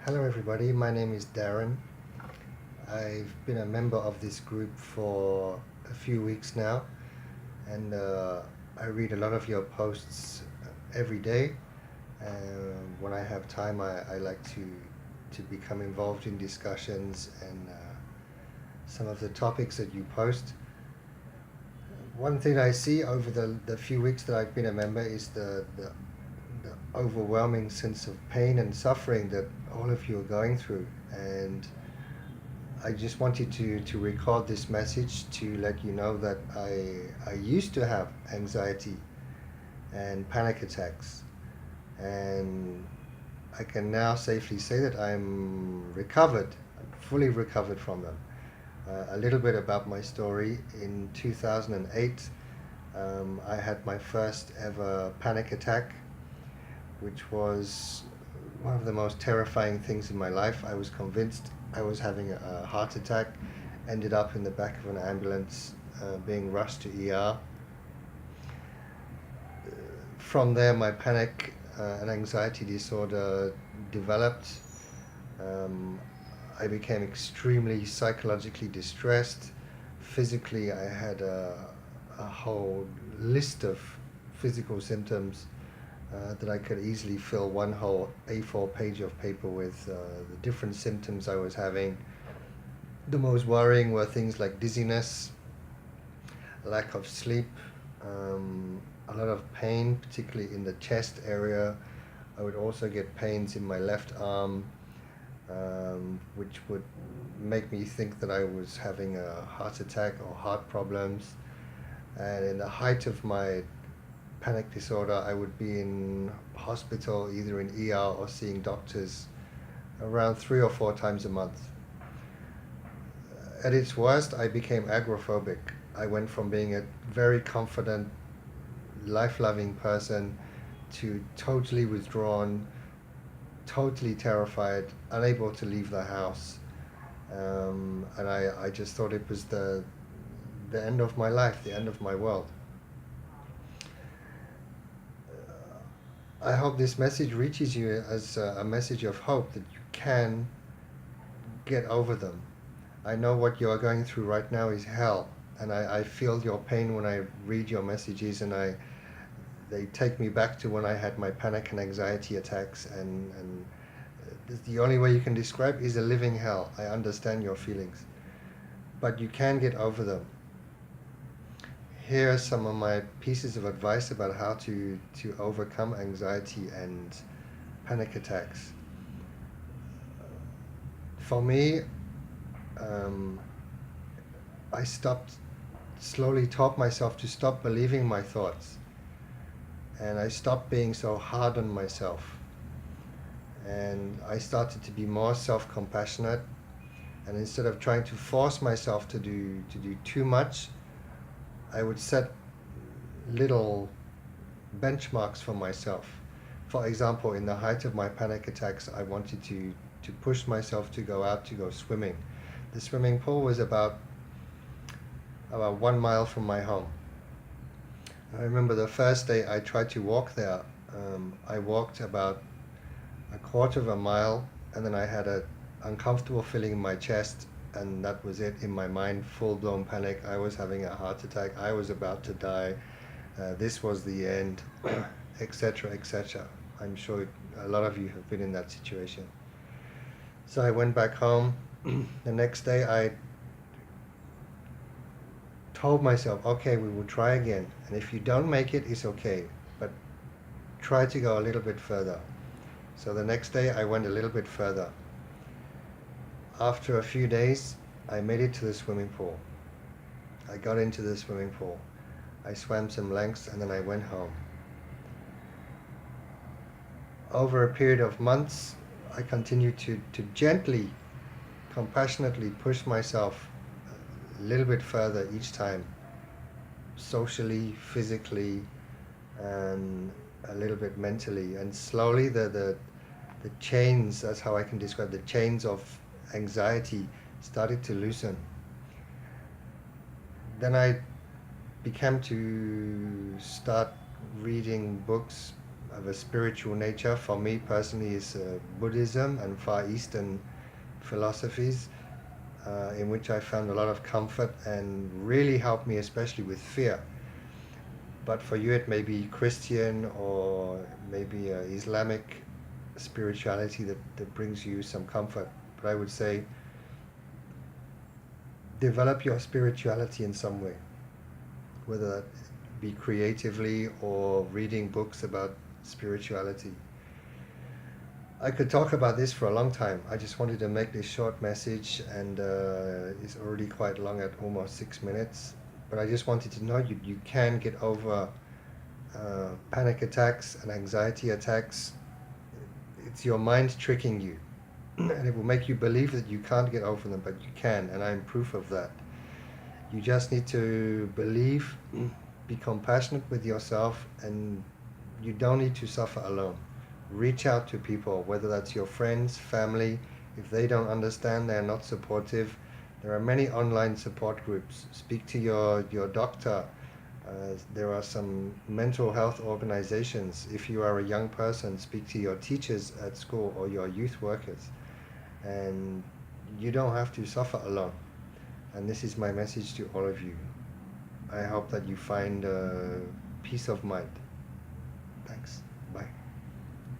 Hello, everybody. My name is Darren. I've been a member of this group for a few weeks now, and I read a lot of your posts every day. When I have time, I like to become involved in discussions and some of the topics that you post. One thing I see over the few weeks that I've been a member is the overwhelming sense of pain and suffering that all of you are going through. And I just wanted to record this message to let you know that I used to have anxiety and panic attacks, and I can now safely say that I'm recovered, I'm fully recovered from them. A little bit about my story. In 2008, I had my first ever panic attack, which was one of the most terrifying things in my life. I was convinced I was having a heart attack, ended up in the back of an ambulance, being rushed to ER. From there, my panic and anxiety disorder developed. Um, I became extremely psychologically distressed. Physically, I had a whole list of physical symptoms that I could easily fill one whole A4 page of paper with the different symptoms I was having. The most worrying were things like dizziness, lack of sleep, a lot of pain, particularly in the chest area. I would also get pains in my left arm, which would make me think that I was having a heart attack or heart problems. And in the height of my panic disorder, I would be in hospital, either in ER or seeing doctors around 3 or 4 times a month. At its worst, I became agoraphobic. I went from being a very confident, life loving person to totally withdrawn, totally terrified, unable to leave the house. And I just thought it was the end of my life, the end of my world. I hope this message reaches you as a message of hope that you can get over them. I know what you are going through right now is hell, and I feel your pain when I read your messages, and they take me back to when I had my panic and anxiety attacks, and the only way you can describe is a living hell. I understand your feelings, but you can get over them. Here are some of my pieces of advice about how to overcome anxiety and panic attacks. For me, um, I slowly taught myself to stop believing my thoughts, and I stopped being so hard on myself. And I started to be more self-compassionate, and instead of trying to force myself to do too much, I would set little benchmarks for myself. For example, in the height of my panic attacks, I wanted to push myself to go out to go swimming. The swimming pool was about 1 mile from my home. I remember the first day I tried to walk there. I walked about a quarter of a mile, and then I had an uncomfortable feeling in my chest, and that was it. In my mind, full blown panic. I was having a heart attack. I was about to die. This was the end, etc., etc. I'm sure a lot of you have been in that situation. So I went back home. The next day, I told myself, okay, we will try again. And if you don't make it, it's okay. But try to go a little bit further. So the next day, I went a little bit further. After a few days, I made it to the swimming pool. I got into the swimming pool. I swam some lengths, and then I went home. Over a period of months, I continued to gently, compassionately push myself a little bit further each time, socially, physically, and a little bit mentally. And slowly, the chains, that's how I can describe the chains of anxiety, started to loosen. Then I began to start reading books of a spiritual nature. For me personally, is Buddhism and Far Eastern philosophies, in which I found a lot of comfort and really helped me, especially with fear. But for you, it may be Christian or maybe Islamic spirituality that brings you some comfort. But I would say develop your spirituality in some way, whether that be creatively or reading books about spirituality. I could talk about this for a long time. I just wanted to make this short message, and it's already quite long at almost 6 minutes. But I just wanted to know you can get over panic attacks and anxiety attacks. It's your mind tricking you, and it will make you believe that you can't get over them, but you can, and I'm proof of that. You just need to believe, be compassionate with yourself, and you don't need to suffer alone. Reach out to people, whether that's your friends, family. If they don't understand, they're not supportive, there are many online support groups. Speak to your doctor. There are some mental health organizations. If you are a young person, speak to your teachers at school or your youth workers. And you don't have to suffer alone. And this is my message to all of you. I hope that you find peace of mind.